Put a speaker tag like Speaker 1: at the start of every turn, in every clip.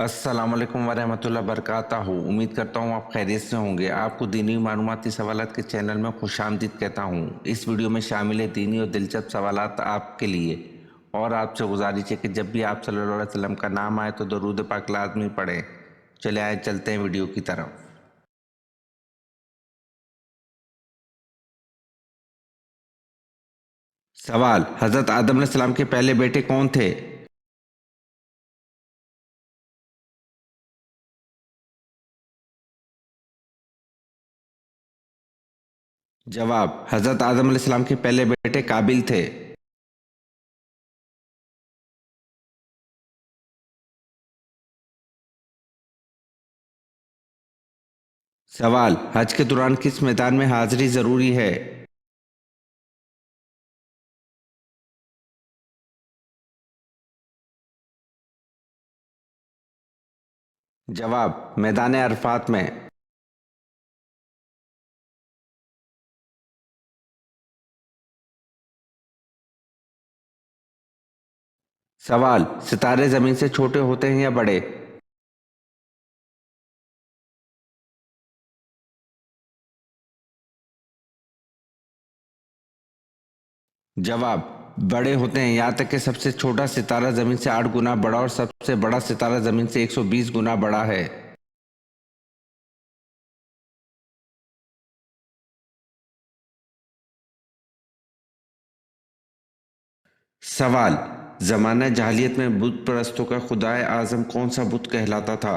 Speaker 1: अस्सलाम वालेकुम वरहमतुल्लाहि वबरकातुहू। उम्मीद करता हूँ आप खैरियत से होंगे। आपको दीनी मालूमाती सवालात के चैनल में खुशामदीद कहता हूँ। इस वीडियो में शामिल है दीनी और दिलचस्प सवालात आपके लिए। और आपसे गुजारिश है कि जब भी आप सल्लल्लाहु अलैहि वसल्लम का नाम आए तो दरूद पाक लाजमी पढ़ें। चले आए चलते हैं वीडियो की तरफ। सवाल: हज़रत आदम अलैहिस्सलाम के पहले बेटे कौन थे? जवाब: हज़रत आदम अलैहिस्सलाम के पहले बेटे काबिल थे। सवाल: हज के दौरान किस मैदान में हाजिरी ज़रूरी है? जवाब: मैदान अरफात में। सवाल: सितारे जमीन से छोटे होते हैं या बड़े? जवाब: बड़े होते हैं, यहाँ तक कि सबसे छोटा सितारा जमीन से 8 गुना बड़ा और सबसे बड़ा सितारा जमीन से 120 गुना बड़ा है। सवाल: जमाना जहालियत में बुत परस्तों का खुदाए आजम कौन सा बुत कहलाता था?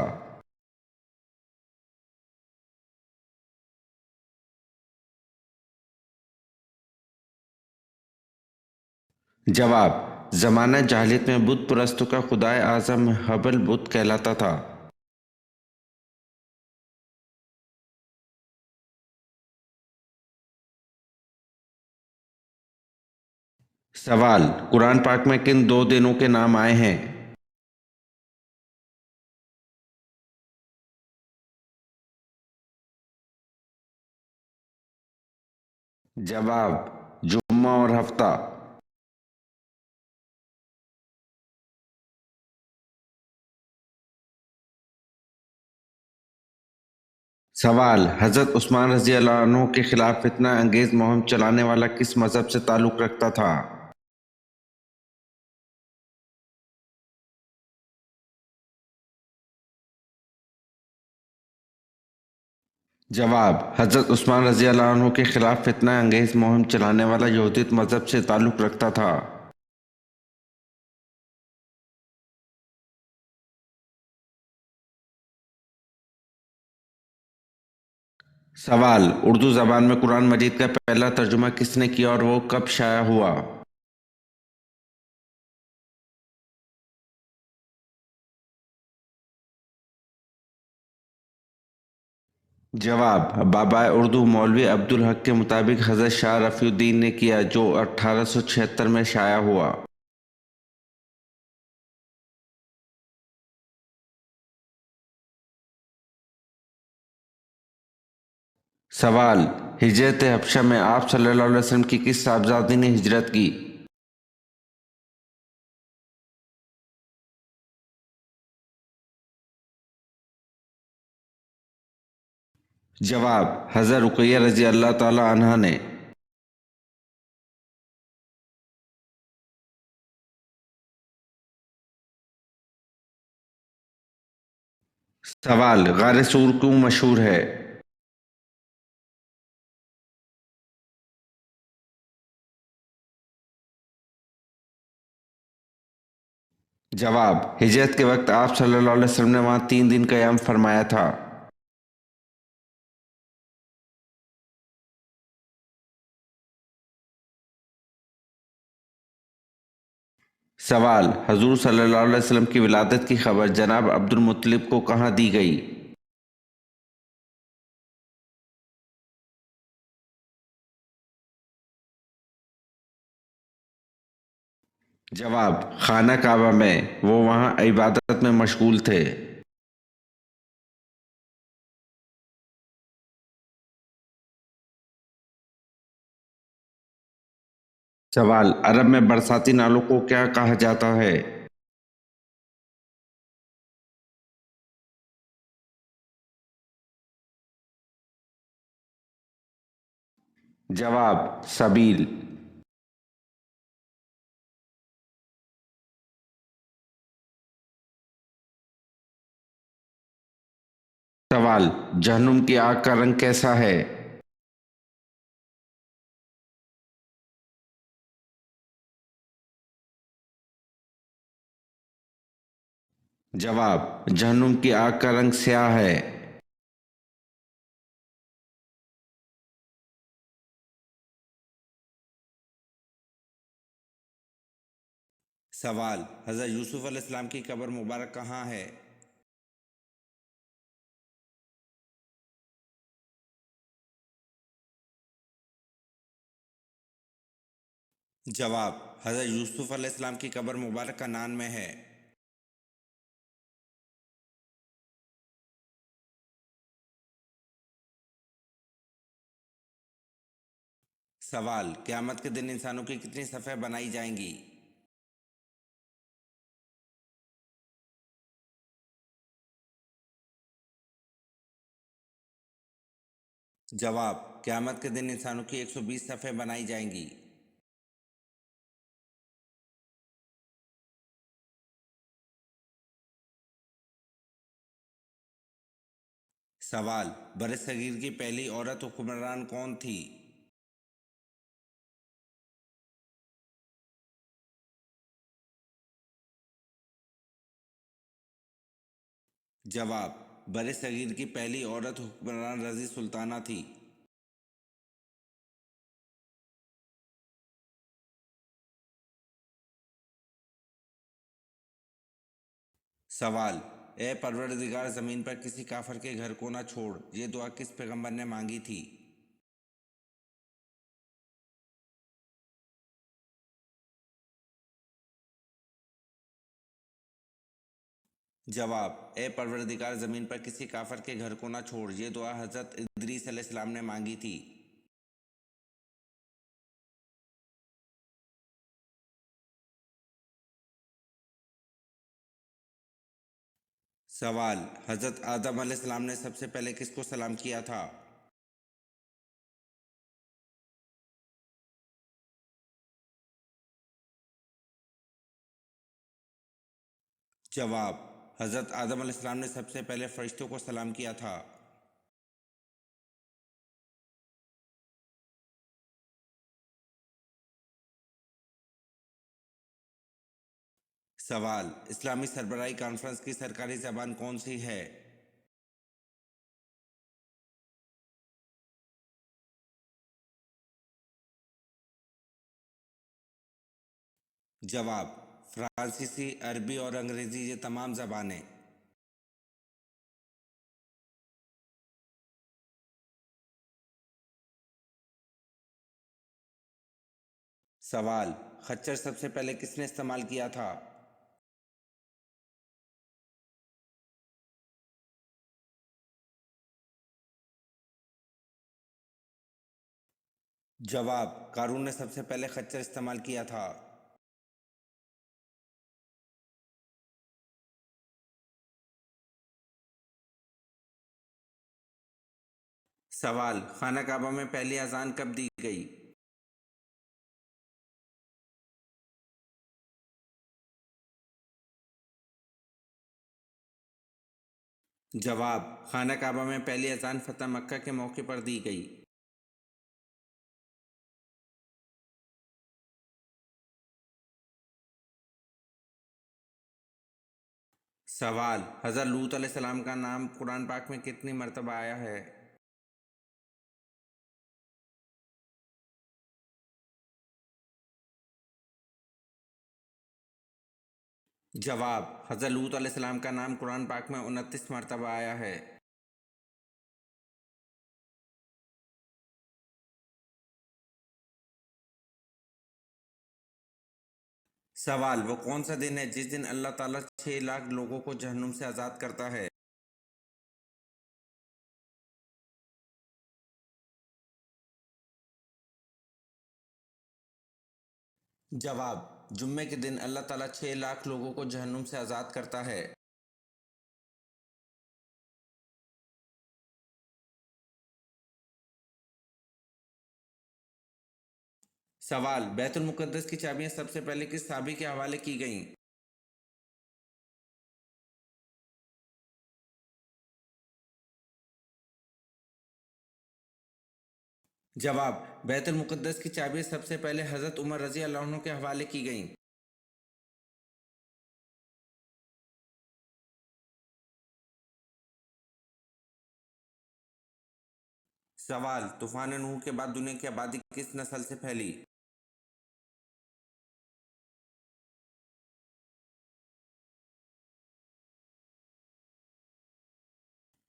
Speaker 1: जवाब: जमाना जहालियत में बुत परस्तों का खुदाए आजम हबल बुत कहलाता था। सवाल: कुरान पाक में किन दो दिनों के नाम आए हैं? जवाब: जुम्मा और हफ्ता। सवाल: हज़रत उस्मान रज़ी अल्लाह अन्हु के खिलाफ फितना अंगेज मुहिम चलाने वाला किस मजहब से ताल्लुक़ रखता था? जवाब: हज़रत उस्मान रज़ी अल्लाह अन्हु के खिलाफ फितना अंगेज मुहिम चलाने वाला यहूदियत मजहब से ताल्लुक़ रखता था। सवाल: उर्दू ज़बान में कुरान मजीद का पहला तर्जुमा किसने किया और वो कब शाया हुआ? जवाब: बाबा उर्दू मौलवी अब्दुल हक के मुताबिक हज़रत शाह रफ़ीउद्दीन ने किया, जो 1876 में शाया हुआ। सवाल: हिजरत हबशा में आप सल्लल्लाहु अलैहि वसल्लम की किस साहबजादी ने हिजरत की? जवाब: हज़रत रुक़ैया रज़ी अल्लाह ताला अन्हा ने। सवाल: गारे सूर क्यों मशहूर है? जवाब: हिजरत के वक्त आप सल्लल्लाहु अलैहि वसल्लम ने वहाँ 3 दिन क़याम फरमाया था। सवाल: हजूर सल्लल्लाहु अलैहि वसल्लम की विलादत की खबर जनाब अब्दुल मुत्तलिब को कहाँ दी गई? जवाब: खाना काबा में, वो वहाँ इबादत में मशगूल थे। सवाल: अरब में बरसाती नालों को क्या कहा जाता है? जवाब सबील। सवाल, जहन्नुम की आग का रंग कैसा है? जवाब, जहन्नुम की आग का रंग स्याह है। सवाल, हज़रत यूसुफ अलैहिस्सलाम की कब्र मुबारक कहाँ है? जवाब, हज़रत यूसुफ अलैहिस्सलाम की कब्र मुबारक कनान में है। सवाल, क़यामत के दिन इंसानों की कितनी सफ़ें बनाई जाएंगी? जवाब, क़यामत के दिन इंसानों की 120 सफ़ें बनाई जाएंगी। सवाल, बरसगीर की पहली औरत हुक्मरान कौन थी? जवाब, बरसगीर की पहली औरत हुक्मरान रज़ी सुल्ताना थी। सवाल, ए परवरदिगार ज़मीन पर किसी काफिर के घर को ना छोड़, ये दुआ किस पैगंबर ने मांगी थी? जवाब, ए परवरदिगार ज़मीन पर किसी काफिर के घर को ना छोड़, ये दुआ हज़रत इदरीस अलैहिस्सलाम ने मांगी थी। सवाल, हज़रत आदम अलैहिस्सलाम ने सबसे पहले किसको सलाम किया था? जवाब, हज़रत आदम अलैहिस्सलाम ने सबसे पहले फरिश्तों को सलाम किया था। सवाल, इस्लामी सरबराही कॉन्फ्रेंस की सरकारी ज़बान कौन सी है? जवाब, फ्रांसीसी, अरबी और अंग्रेज़ी ये तमाम ज़बानें। सवाल, खच्चर सबसे पहले किसने इस्तेमाल किया था? जवाब, क़ारून ने सबसे पहले खच्चर इस्तेमाल किया था। सवाल, खाना काबा में पहली अजान कब दी गई? जवाब, खाना काबा में पहली अजान फतह मक्का के मौके पर दी गई। सवाल, हज़रत लूत अलैहिस्सलाम का नाम कुरान पाक में कितनी मरतबा आया है? जवाब, हज़रत लूत अलैहिस्सलाम का नाम कुरान पाक में 29 मरतबा आया है। सवाल, वो कौन सा दिन है जिस दिन अल्लाह ताला 6 लाख लोगों को जहन्नुम से आज़ाद करता है? जवाब, जुम्मे के दिन अल्लाह ताला 6 लाख लोगों को जहन्नुम से आज़ाद करता है। سوال: بیت المقدس کی چابیاں سب سے پہلے کس صحابی کے حوالے کی گئیں؟ جواب: بیت المقدس کی چابیاں سب سے پہلے حضرت عمر رضی اللہ عنہ کے حوالے کی گئیں۔ سوال: طوفان نوح کے بعد دنیا کی آبادی کس نسل سے پھیلی؟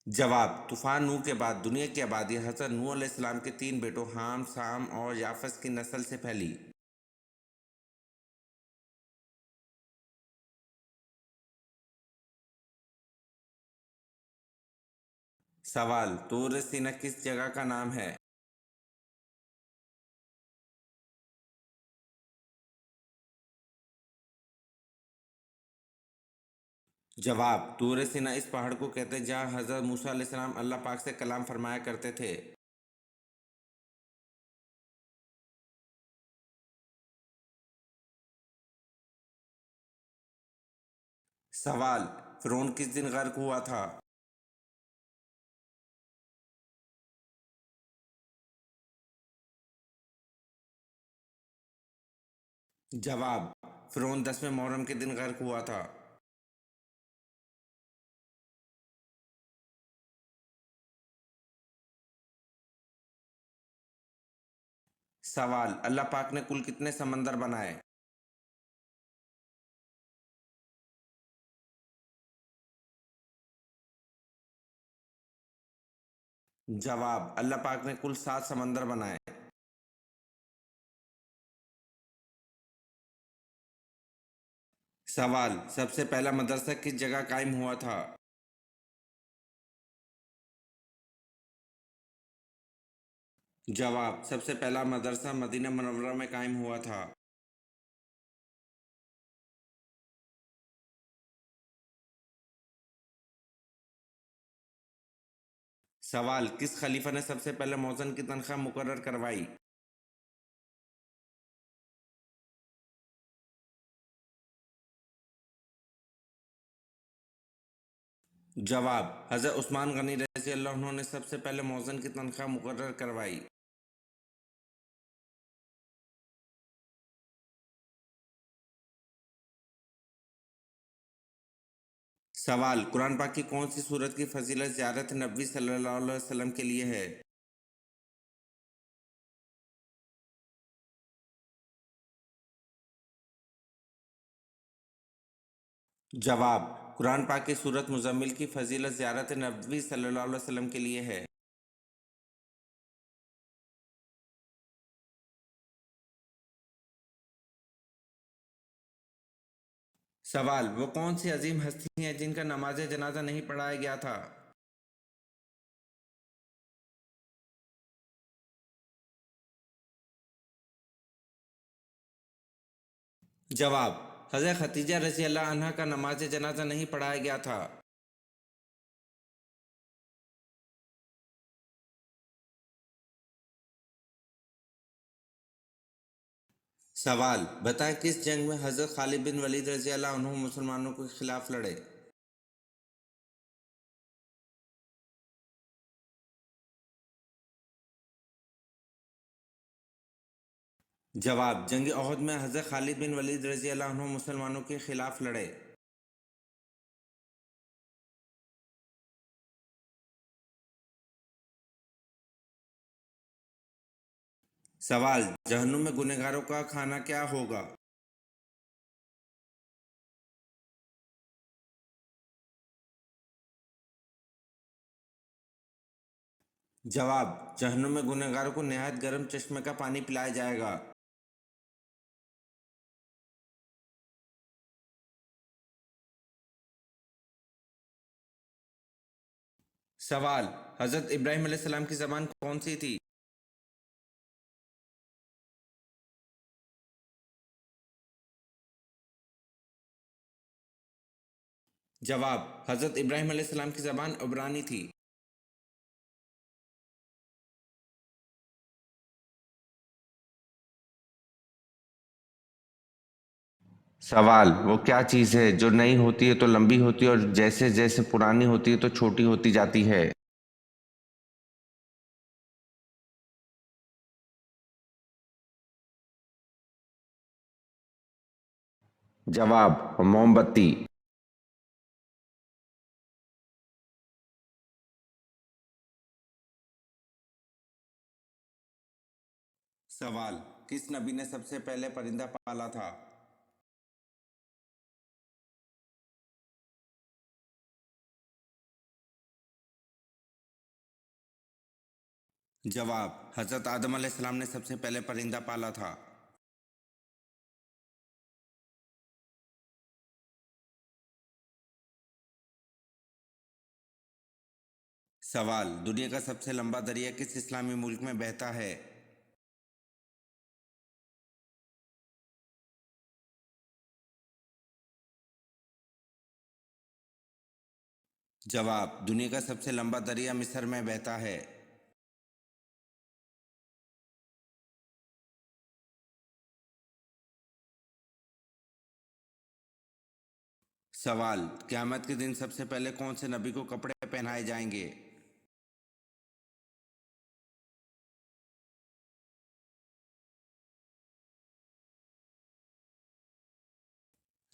Speaker 1: جواب: طوفان نوح کے بعد دنیا کی آبادی حضرت نوح علیہ السلام کے 3 بیٹوں حام، سام اور یافس کی نسل سے پھیلی۔ سوال: طور سینا کس جگہ کا نام ہے؟ جواب: طور سینا اس پہاڑ کو کہتے ہیں جہاں حضرت موسیٰ علیہ السلام اللہ پاک سے کلام فرمایا کرتے تھے۔ سوال: فرعون کس دن غرق ہوا تھا؟ جواب: فرعون 10ویں محرم کے دن غرق ہوا تھا۔ سوال: اللہ پاک نے کل کتنے سمندر بنائے؟ جواب: اللہ پاک نے کل 7 سمندر بنائے۔ سوال: سب سے پہلا مدرسہ کس جگہ قائم ہوا تھا؟ جواب: سب سے پہلا مدرسہ مدینہ منورہ میں قائم ہوا تھا۔ سوال: کس خلیفہ نے سب سے پہلے مؤذن کی تنخواہ مقرر کروائی؟ جواب: حضرت عثمان غنی رضی اللہ عنہ نے سب سے پہلے مؤذن کی تنخواہ مقرر کروائی۔ سوال: قرآن پاک کی کون سی سورت کی فضیلت زیارت نبوی صلی اللہ علیہ وسلم کے لیے ہے؟ جواب: قرآن پاک کی سورت مزمل کی فضیلت زیارت نبوی صلی اللہ علیہ وسلم کے لیے ہے۔ سوال: وہ کون سی عظیم ہستی ہیں جن کا نماز جنازہ نہیں پڑھایا گیا تھا؟ جواب: حضرت ختیجہ رضی اللہ عنہا کا نماز جنازہ نہیں پڑھایا گیا تھا۔ سوال: بتائیں کس جنگ میں حضرت خالد بن ولید رضی اللہ عنہ مسلمانوں کے خلاف لڑے؟ جواب: جنگ احد میں حضرت خالد بن ولید رضی اللہ عنہ مسلمانوں کے خلاف لڑے۔ سوال: جہنم میں گنہگاروں کا کھانا کیا ہوگا؟ جواب: جہنم میں گنہگاروں کو نہایت گرم چشمے کا پانی پلایا جائے گا۔ سوال: حضرت ابراہیم علیہ السلام کی زبان کون سی تھی؟ جواب: حضرت ابراہیم علیہ السلام کی زبان عبرانی تھی۔ सवाल, वो क्या चीज़ है जो नई होती है तो लंबी होती है और जैसे जैसे पुरानी होती है तो छोटी होती जाती है? जवाब, मोमबत्ती। सवाल, किस नबी ने सबसे पहले परिंदा पाला था? जवाब, हजरत आदम अलैहिस्सलाम ने सबसे पहले परिंदा पाला था। सवाल, दुनिया का सबसे लंबा दरिया किस इस्लामी मुल्क में बहता है? जवाब, दुनिया का सबसे लंबा दरिया मिस्र में बहता है। सवाल, क़यामत के दिन सबसे पहले कौन से नबी को कपड़े पहनाए जाएंगे?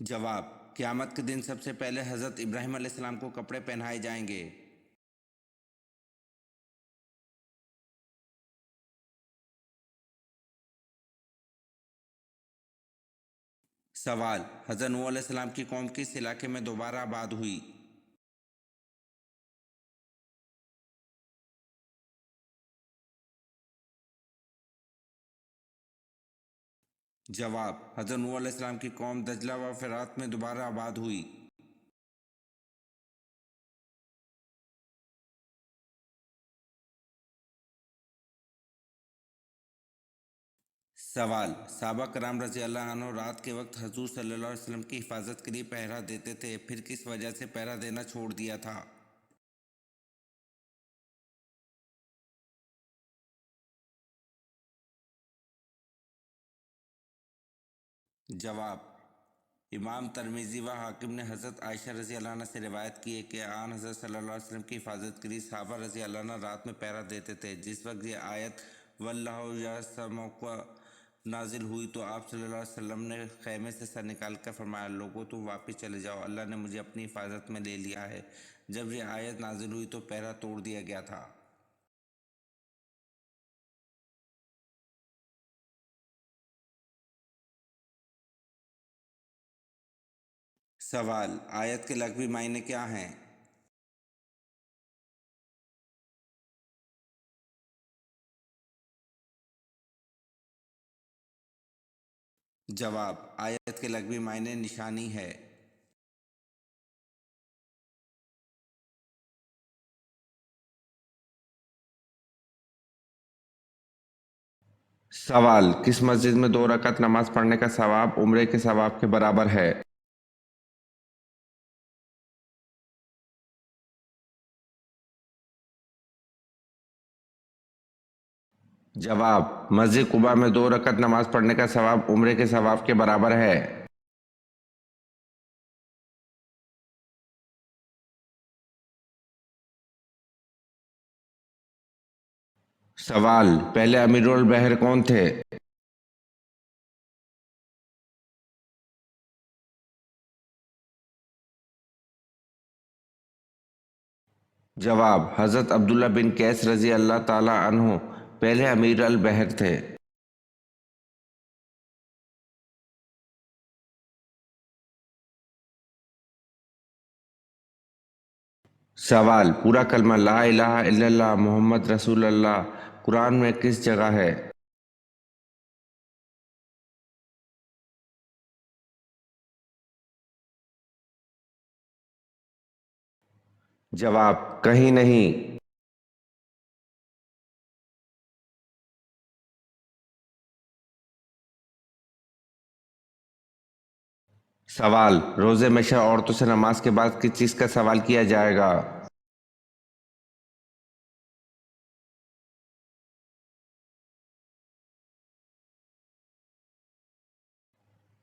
Speaker 1: जवाब, क़यामत के दिन सबसे पहले हजरत इब्राहीम अलैहिस्सलाम को कपड़े पहनाए जाएंगे। सवाल, हजरत नूह अलैहिस्सलाम की कौम किस इलाके में दोबारा आबाद हुई? जवाब, हजरत नूह अलैहिस्सलाम की कौम दजला व फ़रात में दोबारा आबाद हुई। सवाल, सहाबा कराम रज़ी अल्लाह अन्हु रात के वक्त हजूर सल्लल्लाहु अलैहि वसल्लम की हिफाजत के लिए पहरा देते थे, फिर किस वजह से पहरा देना छोड़ दिया था? जवाब, इमाम तिरमिज़ी व हाकिम ने हज़रत आयशा रज़ी अल्लाह अन्हा से रिवायत की है कि आन हज़रत सल्लल्लाहु अलैहि वसल्लम की हिफाजत के लिए सहाबा रज़ी अल्लाह अन्हा रात में पहरा देते थे। जिस वक्त ये आयत वल्लाहु यअसिमुका नाजिल हुई तो आप सल्लल्लाहु अलैहि वसल्लम ने खैमे से सर निकाल कर फरमाया, लोगों तुम वापस चले जाओ, अल्लाह ने मुझे अपनी हिफाजत में ले लिया है। जब ये आयत नाजिल हुई तो पहरा तोड़ दिया गया था। सवाल, आयत के लग़वी मायने क्या हैं? जवाब, आयत के लग़वी मायने निशानी है। सवाल, किस मस्जिद में 2 रकात नमाज पढ़ने का सवाब उम्रे के सवाब के बराबर है? जवाब, मस्जिद कुबा में 2 रकात नमाज पढ़ने का सवाब उम्रे के सवाब के बराबर है। सवाल, पहले अमीरुल बहर कौन थे? जवाब, हज़रत अब्दुल्ला बिन कैस रज़ी अल्लाह ताला अन्हु पहले अमीर अल बहर थे। सवाल, पूरा कलमा ला इलाहा इल्लल्लाह मोहम्मद रसूलुल्लाह कुरान में किस जगह है? जवाब, कहीं नहीं। सवाल, रोज़े में शा औरतों से नमाज के बाद किस चीज़ का सवाल किया जाएगा?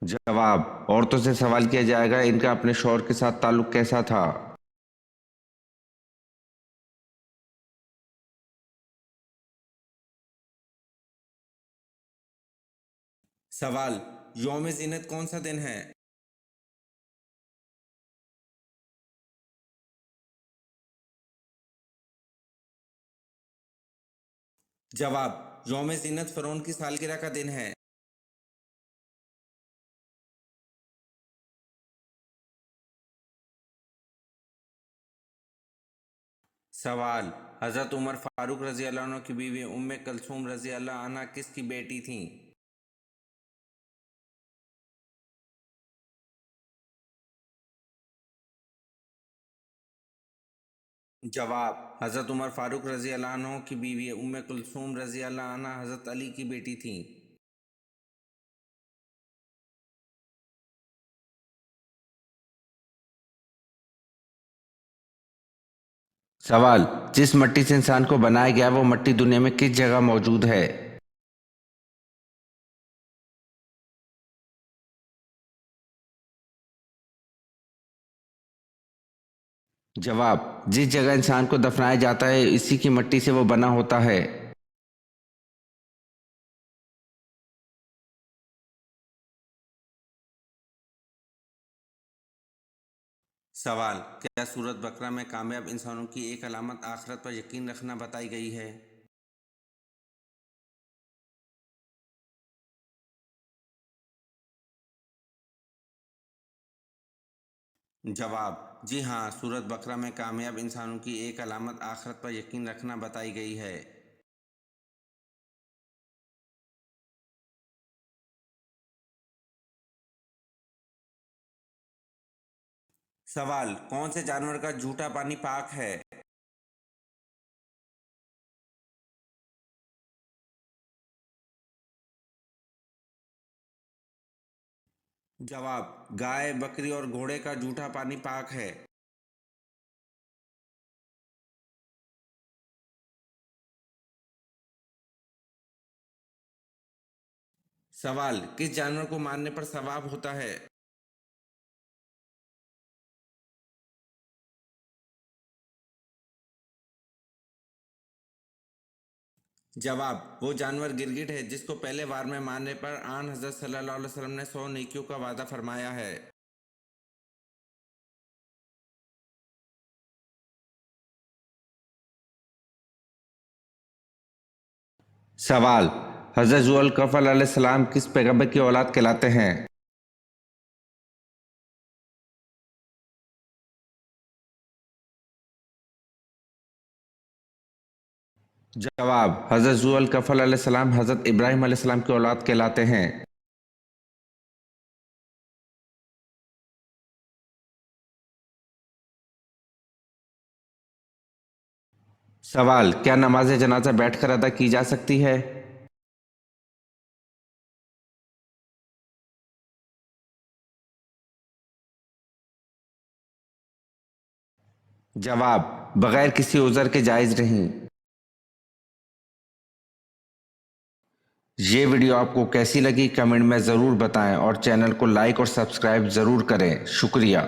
Speaker 1: जवाब, औरतों से सवाल किया जाएगा इनका अपने शौहर के साथ ताल्लुक कैसा था। सवाल, यौम ज़ीनत कौन सा दिन है। जवाब, यौम ज़ीनत फ़िरौन की सालगिरह का दिन है। सवाल, हज़रत उमर फ़ारूक रज़ी अल्लाह अन्हु की बीवी उम्मे कलसूम रज़ी अल्लाह अन्हा किसकी बेटी थीं। जवाब, हज़रत उमर फ़ारूक रज़ी अल्लाह अन्हु की बीवी उम्मे कुलसूम रज़ी अल्लाह अन्हा हज़रत अली की बेटी थीं। सवाल, जिस मिट्टी से इंसान को बनाया गया वो मिट्टी दुनिया में किस जगह मौजूद है। जवाब, जिस जगह इंसान को दफनाया जाता है इसी की मिट्टी से वो बना होता है। सवाल, क्या सूरत बकरा में कामयाब इंसानों की एक अलामत आखिरत पर यकीन रखना बताई गई है। जवाब, जी हाँ, सूरत बकरा में कामयाब इंसानों की एक अलामत आखिरत पर यकीन रखना बताई गई है। सवाल, कौन से जानवर का जूठा पानी पाक है। जवाब, गाय, बकरी और घोड़े का जूठा पानी पाक है। सवाल, किस जानवर को मारने पर सवाब होता है। जवाब, वो जानवर गिरगिट है जिसको पहले वार में मारने पर आन हज़रत सल्लल्लाहु अलैहि वसल्लम ने 100 नेकियों का वादा फरमाया है। सवाल, हज़रत ज़ुल्कफल अलैहिस्सलाम किस पैगंबर की औलाद कहलाते हैं। जवाब, हज़रत ज़ुल्कफल अलैहिस्सलाम हज़रत इब्राहीम अलैहिस्सलाम की औलाद कहलाते हैं। सवाल, क्या नमाज जनाजा बैठकर अदा की जा सकती है। जवाब, बगैर किसी उज़र के जायज़ नहीं। ये वीडियो आपको कैसी लगी कमेंट में ज़रूर बताएं और चैनल को लाइक और सब्सक्राइब ज़रूर करें। शुक्रिया।